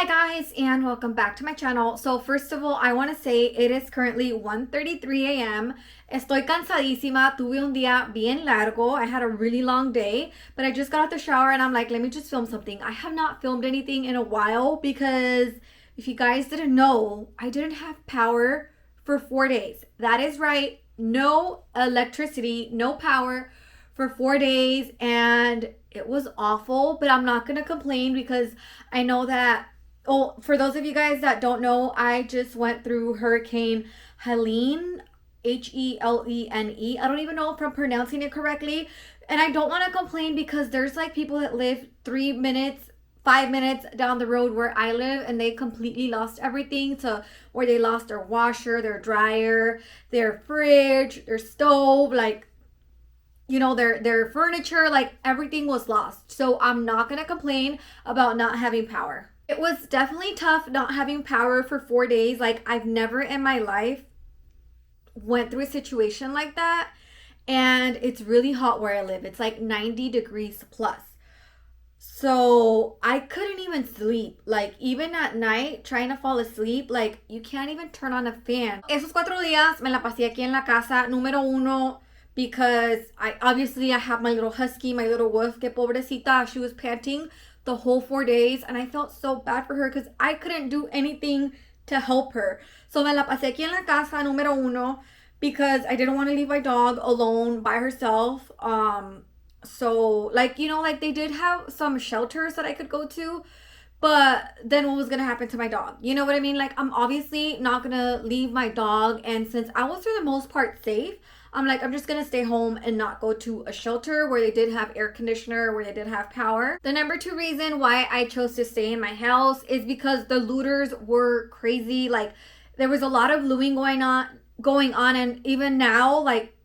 Hi guys, and welcome back to my channel. So first of all, I want to say it is currently 1:33 a.m. Estoy cansadísima. Tuve un día bien largo. I had a really long day, but I just got out the shower and I'm like, let me just film something. I have not filmed anything in a while because if you guys didn't know, I didn't have power for 4 days. That is right. No electricity, no power for 4 days, and it was awful, but I'm not going to complain because I know that. Oh, for those of you guys that don't know, I just went through Hurricane Helene, Helene. I don't even know if I'm pronouncing it correctly. And I don't want to complain because there's like people that live 3 minutes, 5 minutes down the road where I live, and they completely lost everything, to where they lost their washer, their dryer, their fridge, their stove, like, you know, their furniture, like everything was lost. So I'm not going to complain about not having power. It was definitely tough not having power for 4 days. Like, I've never in my life went through a situation like that. And it's really hot where I live. It's like 90 degrees plus. So I couldn't even sleep. Like, even at night, trying to fall asleep, like, you can't even turn on a fan. Esos 4 días me la pasé aquí en la casa. Número uno, because I have my little husky, my little wolf, que pobrecita, she was panting the whole 4 days, and I felt so bad for her because I couldn't do anything to help her. So me la pasé aquí en la casa, número uno, because I didn't want to leave my dog alone by herself. So like, you know, like they did have some shelters that I could go to, but then what was gonna happen to my dog? You know what I mean? Like, I'm obviously not gonna leave my dog, and since I was for the most part safe, I'm like, I'm just gonna stay home and not go to a shelter where they did have air conditioner, where they did have power. The number 2 reason why I chose to stay in my house is because the looters were crazy. Like, there was a lot of looting going on, and even now, like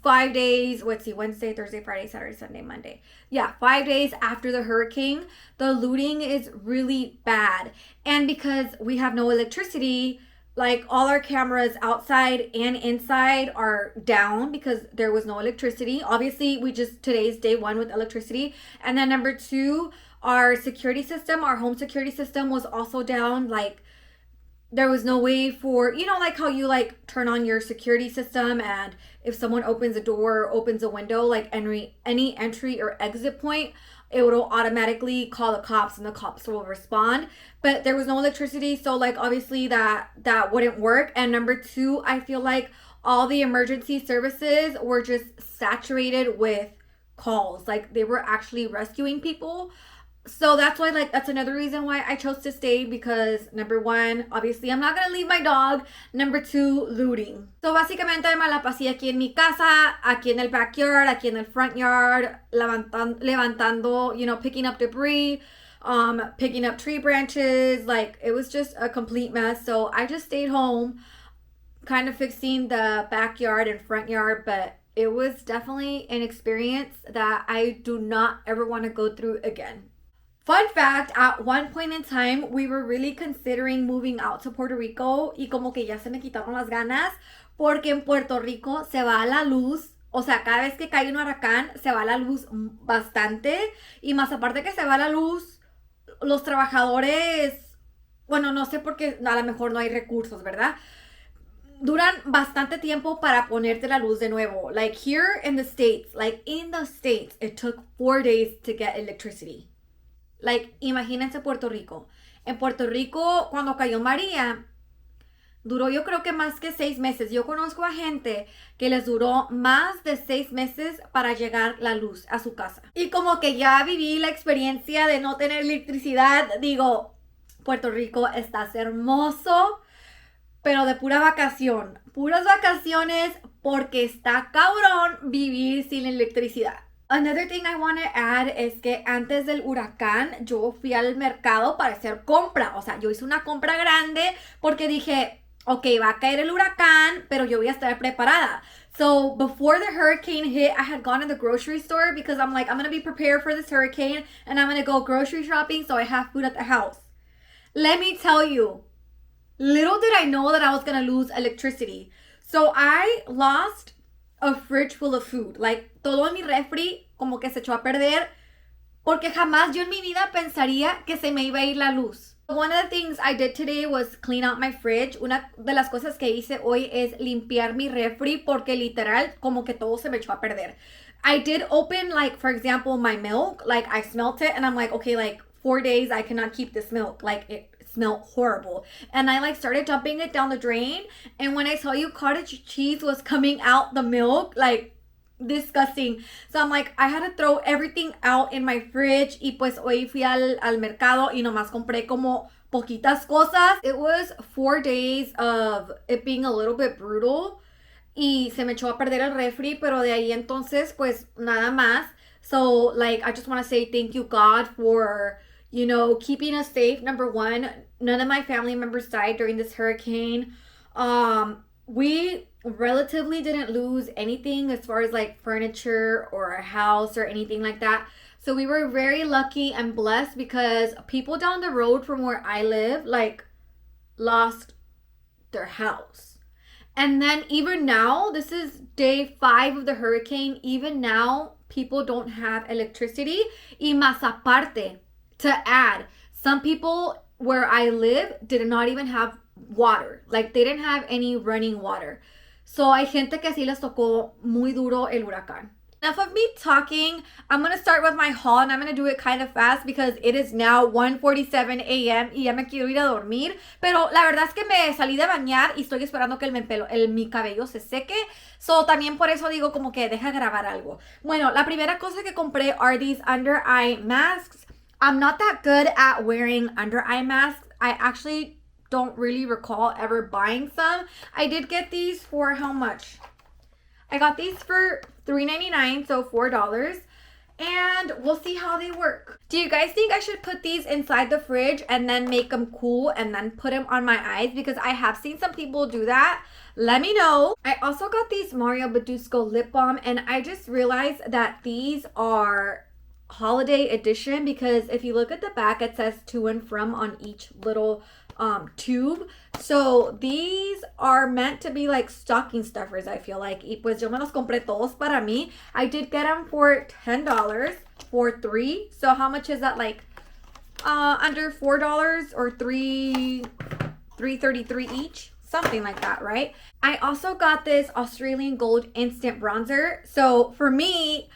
5 days, let's see, Wednesday, Thursday, Friday, Saturday, Sunday, Monday. Yeah, 5 days after the hurricane, the looting is really bad. And because we have no electricity, like, all our cameras outside and inside are down because there was no electricity. Obviously, today's day 1 with electricity. And then number 2, our security system, our home security system was also down. Like, there was no way for, you know, like how you like turn on your security system, and if someone opens a door or opens a window, like any entry or exit point, it will automatically call the cops and the cops will respond. But there was no electricity, so like obviously that wouldn't work. And number 2, I feel like all the emergency services were just saturated with calls. Like, they were actually rescuing people. So that's why, like, that's another reason why I chose to stay, because number 1, obviously I'm not gonna leave my dog. Number 2, looting. So básicamente me la pasé aquí en mi casa, aquí en el backyard, aquí en el front yard, levantando, you know, picking up debris, picking up tree branches. Like, it was just a complete mess. So I just stayed home, kind of fixing the backyard and front yard, but it was definitely an experience that I do not ever want to go through again. Fun fact, at one point in time, we were really considering moving out to Puerto Rico, y como que ya se me quitaron las ganas, porque en Puerto Rico se va la luz. O sea, cada vez que cae un huracán, se va la luz bastante, y más aparte que se va la luz, los trabajadores, bueno, no sé, porque a lo mejor no hay recursos, ¿verdad? Duran bastante tiempo para ponerte la luz de nuevo. Like, here in the States, it took 4 days to get electricity. Like, imagínense Puerto Rico. En Puerto Rico, cuando cayó María, duró yo creo que más que 6 meses. Yo conozco a gente que les duró más de 6 meses para llegar la luz a su casa. Y como que ya viví la experiencia de no tener electricidad, digo, Puerto Rico estás hermoso, pero de pura vacación. Puras vacaciones, porque está cabrón vivir sin electricidad. Another thing I want to add es que antes del huracán yo fui al mercado para hacer compra. O sea, yo hice una compra grande porque dije, ok, va a caer el huracán, pero yo voy a estar preparada. So before the hurricane hit, I had gone to the grocery store because I'm like, I'm going to be prepared for this hurricane, and I'm going to go grocery shopping so I have food at the house. Let me tell you, little did I know that I was going to lose electricity. So I lost a fridge full of food. Like, todo en mi refri como que se echó a perder, porque jamás yo en mi vida pensaría que se me iba a ir la luz. One of the things I did today was clean out my fridge. Una de las cosas que hice hoy es limpiar mi refri porque literal como que todo se me echó a perder. I did open, like, for example, my milk. Like, I smelt it and I'm like, okay, like 4 days I cannot keep this milk. Like, it smelled horrible. And I like started dumping it down the drain. And when I tell you cottage cheese was coming out the milk, like, disgusting. So I'm like, I had to throw everything out in my fridge. Y pues hoy fui al mercado y nomás compré como poquitas cosas. It was 4 days of it being a little bit brutal. Y se me echó a perder el refri, pero de ahí entonces, pues nada más. So, like, I just want to say thank you, God, for, you know, keeping us safe. Number one, none of my family members died during this hurricane. We relatively didn't lose anything as far as like furniture or a house or anything like that. So we were very lucky and blessed because people down the road from where I live like lost their house. And then even now, this is day 5 of the hurricane. Even now, people don't have electricity. Y más aparte, to add, some people where I live did not even have water. Like, they didn't have any running water. So hay gente que sí les tocó muy duro el huracán. Enough of me talking. I'm going to start with my haul and I'm going to do it kind of fast because it is now 1:47 a.m. y ya me quiero ir a dormir. Pero la verdad es que me salí de bañar y estoy esperando que mi cabello se seque. So también por eso digo como que deja grabar algo. Bueno, la primera cosa que compré are these under eye masks. I'm not that good at wearing under eye masks. I actually don't really recall ever buying some. I did get these for how much? I got these for $3.99, so $4. And we'll see how they work. Do you guys think I should put these inside the fridge and then make them cool and then put them on my eyes? Because I have seen some people do that. Let me know. I also got these Mario Badusco lip balm and I just realized that these are holiday edition because if you look at the back, it says to and from on each little tube. So these are meant to be like stocking stuffers, I feel like. Y pues yo me los compré todos para mí. I did get them for $10 for 3. So how much is that? Like under $4 or $3.33 each? Something like that, right? I also got this Australian Gold Instant Bronzer. So for me,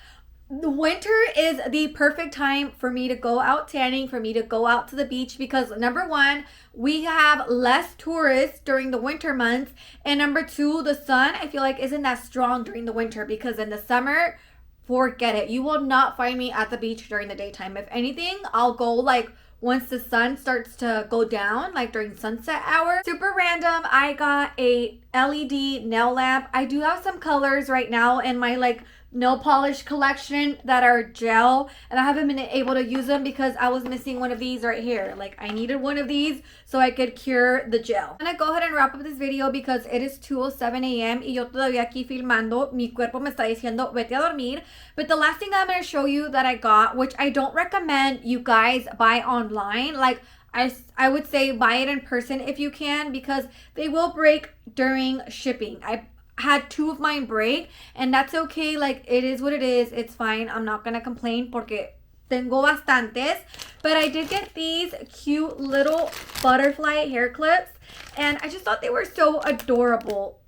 winter is the perfect time for me to go out tanning, for me to go out to the beach because number one, we have less tourists during the winter months, and number two, the sun I feel like isn't that strong during the winter because in the summer, forget it. You will not find me at the beach during the daytime. If anything, I'll go like once the sun starts to go down, like during sunset hour. Super random, I got a LED nail lamp. I do have some colors right now in my like nail polish collection that are gel, and I haven't been able to use them because I was missing one of these right here. Like I needed one of these so I could cure the gel. I'm gonna go ahead and wrap up this video because it is 2:07 a.m. y yo todavía aquí filmando. Mi cuerpo me está diciendo vete a dormir. But the last thing I'm gonna show you that I got, which I don't recommend you guys buy online, like I would say buy it in person if you can because they will break during shipping. I had 2 of mine break and that's okay. Like it is what it is. It's fine. I'm not gonna complain porque tengo bastantes. But I did get these cute little butterfly hair clips and I just thought they were so adorable.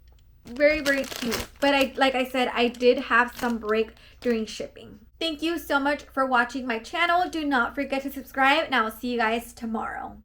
Very, very cute. But like I said, I did have some break during shipping. Thank you so much for watching my channel. Do not forget to subscribe and I will see you guys tomorrow.